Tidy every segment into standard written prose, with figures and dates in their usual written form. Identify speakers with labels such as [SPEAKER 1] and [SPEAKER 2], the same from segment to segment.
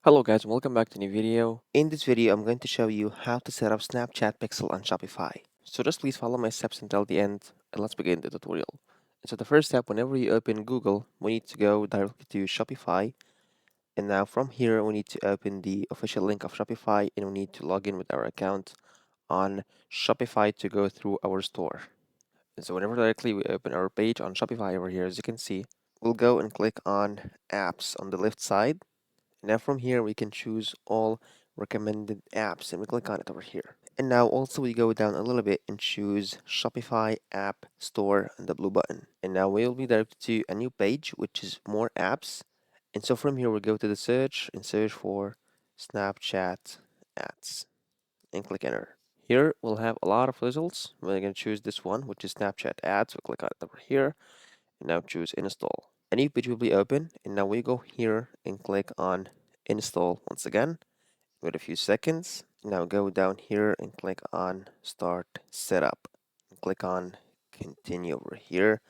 [SPEAKER 1] Hello guys, welcome back to a new video. In this video, I'm going to show you how to set up Snapchat Pixel on Shopify. So just please follow my steps until the end and let's begin the tutorial. So the first step, whenever you open Google, we need to go directly to Shopify. And now from here, we need to open the official link of Shopify and we need to log in with our account on Shopify to go through our store. And so whenever directly we open our page on Shopify over here, as you can see, we'll go and click on apps on the left side. Now from here we can choose all recommended apps and we click on it over here. And now also we go down a little bit and choose Shopify App Store and the blue button. And now we'll be directed to a new page which is more apps. And so from here we go to the search and search for Snapchat ads and click enter. Here we'll have a lot of results. We're going to choose this one which is Snapchat ads. We'll click on it over here and now choose install. A new page will be open and now we go here and click on install once again. Wait a few seconds. Now go down here and click on start setup. Click on continue over here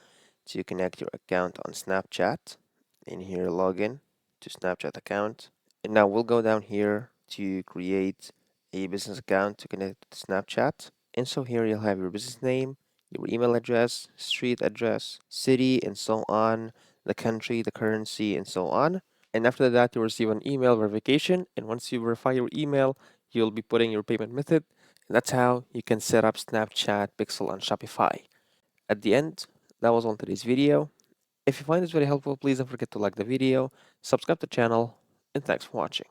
[SPEAKER 1] to connect your account on Snapchat. In here login to Snapchat account. And now we'll go down here to create a business account to connect to Snapchat. And so here you'll have your business name, your email address, street address, city, and so on, the country, the currency, and so on. And after that, you'll receive an email verification. And once you verify your email, you'll be putting your payment method. And that's how you can set up Snapchat Pixel on Shopify. At the end, that was all today's video. If you find this very helpful, please don't forget to like the video, subscribe to the channel, and thanks for watching.